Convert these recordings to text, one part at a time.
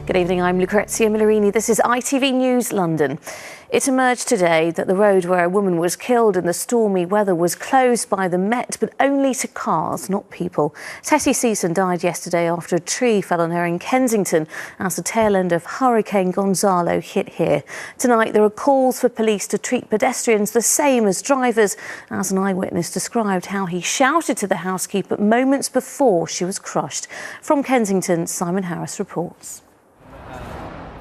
Good evening, I'm Lucrezia Millerini. This is ITV News London. It emerged today that the road where a woman was killed in the stormy weather was closed by the Met, but only to cars, not people. Tessie Season died yesterday after a tree fell on her in Kensington as the tail end of Hurricane Gonzalo hit here. Tonight there are calls for police to treat pedestrians the same as drivers, as an eyewitness described how he shouted to the housekeeper moments before she was crushed. From Kensington, Simon Harris reports.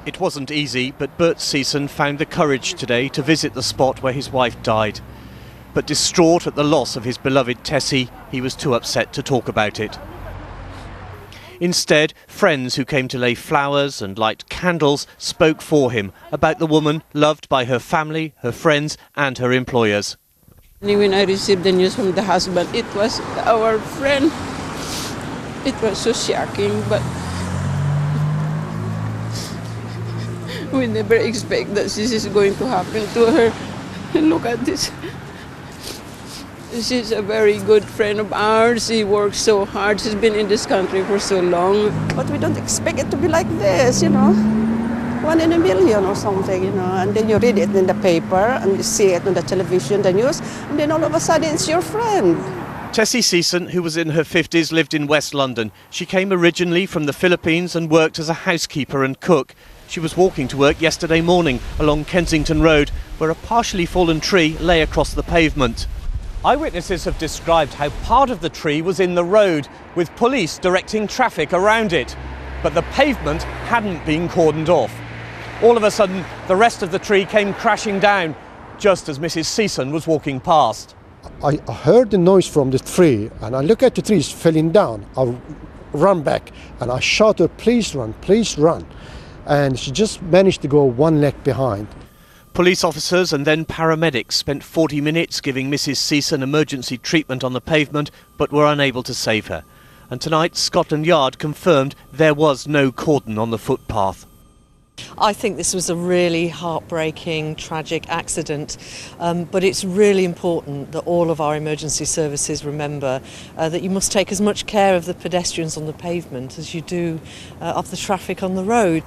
It wasn't easy, but Bert Season found the courage today to visit the spot where his wife died. But distraught at the loss of his beloved Tessie, he was too upset to talk about it. Instead, friends who came to lay flowers and light candles spoke for him about the woman loved by her family, her friends and her employers. When I received the news from the husband, it was our friend. It was so shocking, but we never expect that this is going to happen to her. Look at this. She's a very good friend of ours. She works so hard. She's been in this country for so long. But we don't expect it to be like this, you know. 1 in a million or something, you know. And then you read it in the paper and you see it on the television, the news, and then all of a sudden it's your friend. Tessie Season, who was in her 50s, lived in West London. She came originally from the Philippines and worked as a housekeeper and cook. She was walking to work yesterday morning along Kensington Road, where a partially fallen tree lay across the pavement. Eyewitnesses have described how part of the tree was in the road, with police directing traffic around it. But the pavement hadn't been cordoned off. All of a sudden, the rest of the tree came crashing down, just as Mrs. Season was walking past. I heard the noise from the tree, and I look at the trees falling down. I run back, and I shout her, please run, please run. And she just managed to go one leg behind. Police officers and then paramedics spent 40 minutes giving Mrs. Season emergency treatment on the pavement, but were unable to save her. And tonight, Scotland Yard confirmed there was no cordon on the footpath. I think this was a really heartbreaking, tragic accident, but it's really important that all of our emergency services remember that you must take as much care of the pedestrians on the pavement as you do of the traffic on the road.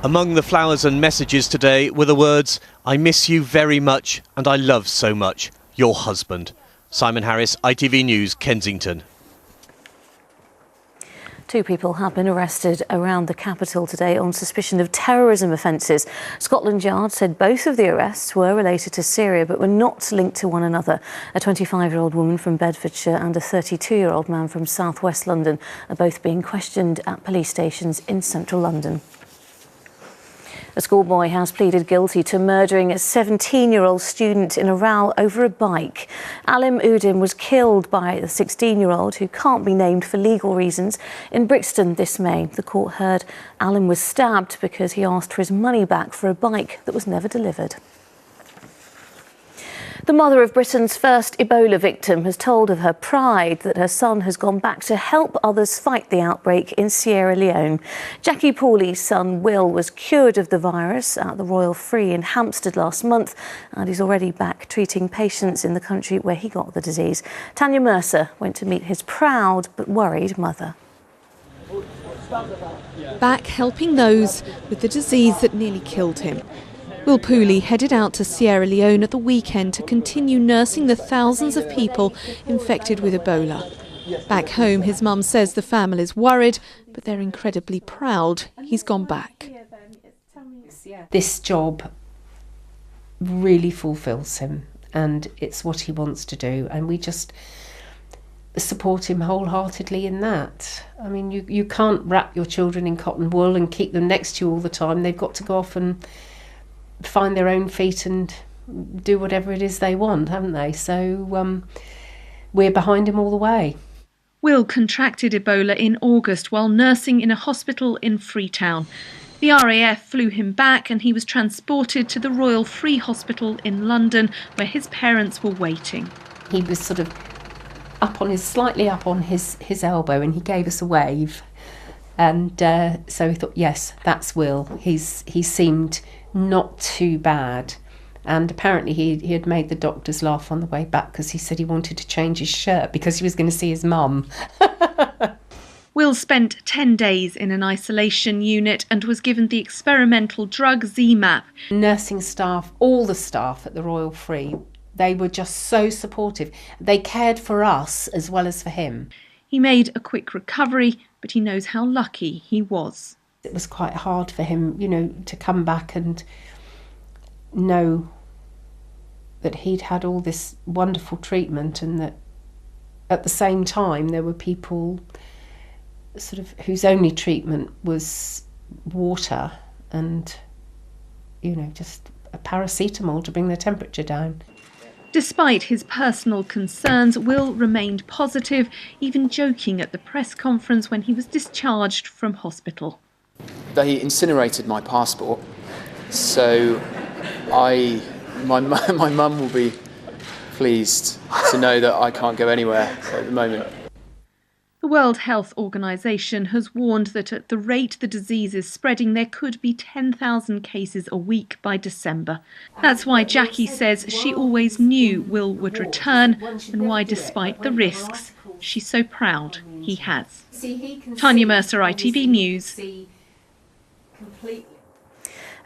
Among the flowers and messages today were the words, "I miss you very much and I love so much, your husband." Simon Harris, ITV News, Kensington. 2 people have been arrested around the capital today on suspicion of terrorism offences. Scotland Yard said both of the arrests were related to Syria but were not linked to one another. A 25-year-old woman from Bedfordshire and a 32-year-old man from South West London are both being questioned at police stations in central London. A schoolboy has pleaded guilty to murdering a 17-year-old student in a row over a bike. Alim Udin was killed by the 16-year-old, who can't be named for legal reasons, in Brixton this May. The court heard Alim was stabbed because he asked for his money back for a bike that was never delivered. The mother of Britain's first Ebola victim has told of her pride that her son has gone back to help others fight the outbreak in Sierra Leone. Jackie Pauli's son Will was cured of the virus at the Royal Free in Hampstead last month, and he's already back treating patients in the country where he got the disease. Tanya Mercer went to meet his proud but worried mother. Back helping those with the disease that nearly killed him. Will Pooley headed out to Sierra Leone at the weekend to continue nursing the thousands of people infected with Ebola. Back home, his mum says the family's worried, but they're incredibly proud he's gone back. This job really fulfills him, and it's what he wants to do, and we just support him wholeheartedly in that. I mean, you can't wrap your children in cotton wool and keep them next to you all the time. They've got to go off and find their own feet and do whatever it is they want, haven't they? So we're behind him all the way. Will contracted Ebola in August while nursing in a hospital in Freetown. The RAF flew him back and he was transported to the Royal Free Hospital in London, where his parents were waiting. He was sort of slightly up on his elbow, and he gave us a wave. And so we thought, yes, that's Will. He seemed not too bad. And apparently he had made the doctors laugh on the way back because he said he wanted to change his shirt because he was going to see his mum. Will spent 10 days in an isolation unit and was given the experimental drug ZMapp. Nursing staff, all the staff at the Royal Free, they were just so supportive. They cared for us as well as for him. He made a quick recovery, but he knows how lucky he was. It was quite hard for him, you know, to come back and know that he'd had all this wonderful treatment, and that at the same time there were people sort of whose only treatment was water and, you know, just a paracetamol to bring their temperature down. Despite his personal concerns, Will remained positive, even joking at the press conference when he was discharged from hospital. They incinerated my passport, so my mum will be pleased to know that I can't go anywhere at the moment. The World Health Organization has warned that at the rate the disease is spreading, there could be 10,000 cases a week by December. That's why Jackie says she always knew Will would return, and why, despite the risks, she's so proud he has. Tanya Mercer, ITV News.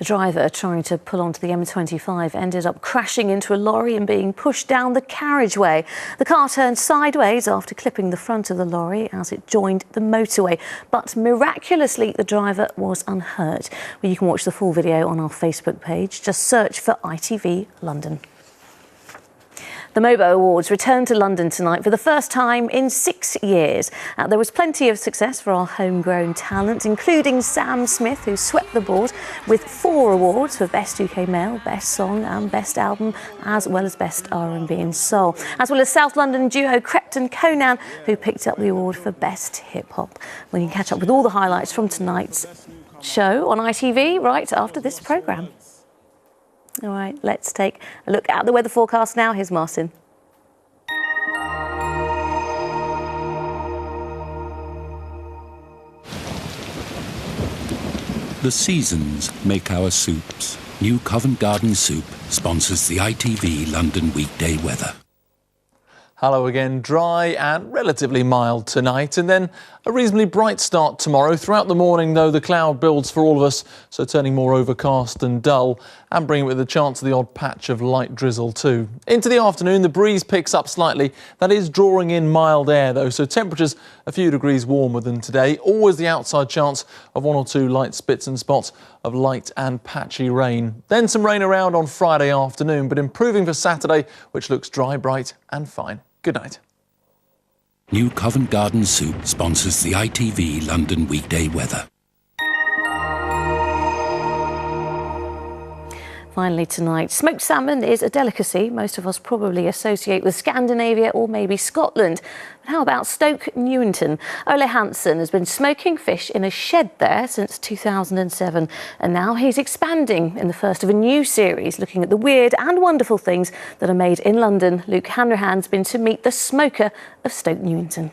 A driver trying to pull onto the M25 ended up crashing into a lorry and being pushed down the carriageway. The car turned sideways after clipping the front of the lorry as it joined the motorway. But miraculously, the driver was unhurt. Well, you can watch the full video on our Facebook page. Just search for ITV London. The MOBO Awards returned to London tonight for the first time in 6 years. There was plenty of success for our homegrown talent, including Sam Smith, who swept the board with 4 awards for Best UK Male, Best Song and Best Album, as well as Best R&B and Soul, as well as South London duo Crept and Conan, who picked up the award for Best Hip Hop. We can catch up with all the highlights from tonight's show on ITV right after this programme. All right, let's take a look at the weather forecast now. Here's Martin. The seasons make our soups. New Covent Garden Soup sponsors the ITV London weekday weather. Hello again. Dry and relatively mild tonight, and then a reasonably bright start tomorrow. Throughout the morning, though, the cloud builds for all of us, so turning more overcast and dull, and bringing with a chance of the odd patch of light drizzle too. Into the afternoon, the breeze picks up slightly. That is drawing in mild air, though, so temperatures a few degrees warmer than today. Always the outside chance of 1 or 2 light spits and spots of light and patchy rain. Then some rain around on Friday afternoon, but improving for Saturday, which looks dry, bright and fine. Good night. New Covent Garden Soup sponsors the ITV London weekday weather. Finally tonight, smoked salmon is a delicacy most of us probably associate with Scandinavia or maybe Scotland. But how about Stoke Newington? Ole Hansen has been smoking fish in a shed there since 2007, and now he's expanding in the first of a new series looking at the weird and wonderful things that are made in London. Luke Hanrahan's been to meet the smoker of Stoke Newington.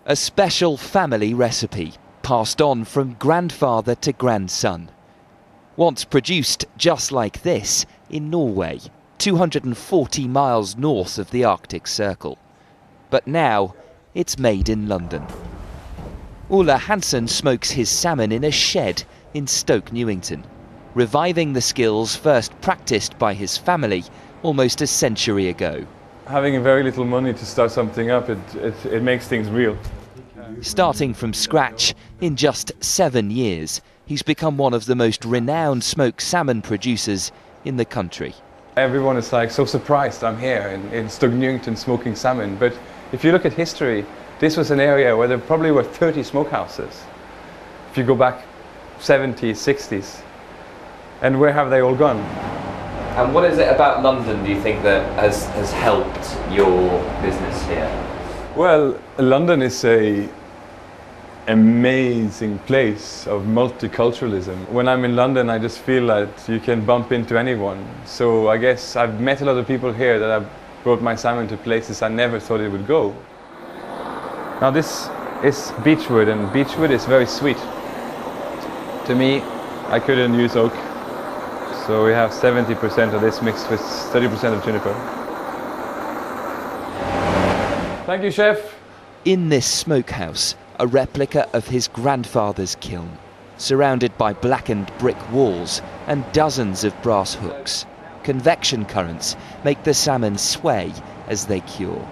A special family recipe passed on from grandfather to grandson. Once produced just like this in Norway, 240 miles north of the Arctic Circle. But now it's made in London. Ole Hansen smokes his salmon in a shed in Stoke Newington, reviving the skills first practiced by his family almost a century ago. Having very little money to start something up, it makes things real. Starting from scratch, in just 7 years, he's become one of the most renowned smoked salmon producers in the country. Everyone is like so surprised I'm here in Stoke Newington smoking salmon, but if you look at history, this was an area where there probably were 30 smokehouses. If you go back 70s, 60s, and where have they all gone? And what is it about London, do you think, that has helped your business here? Well, London is an amazing place of multiculturalism. When I'm in London, I just feel that you can bump into anyone. So I guess I've met a lot of people here that have brought my salmon to places I never thought it would go. Now this is beechwood, and beechwood is very sweet. To me, I couldn't use oak. So we have 70% of this mixed with 30% of juniper. Thank you, chef. In this smokehouse, a replica of his grandfather's kiln, surrounded by blackened brick walls and dozens of brass hooks. Convection currents make the salmon sway as they cure.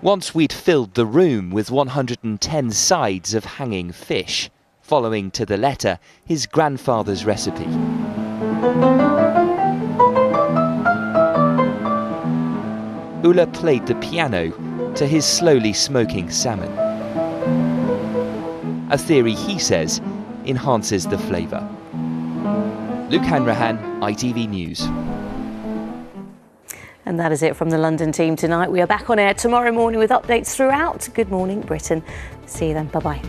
Once we'd filled the room with 110 sides of hanging fish, following to the letter his grandfather's recipe. Ulla played the piano to his slowly smoking salmon. A theory, he says, enhances the flavour. Luke Hanrahan, ITV News. And that is it from the London team tonight. We are back on air tomorrow morning with updates throughout Good Morning Britain. See you then. Bye-bye.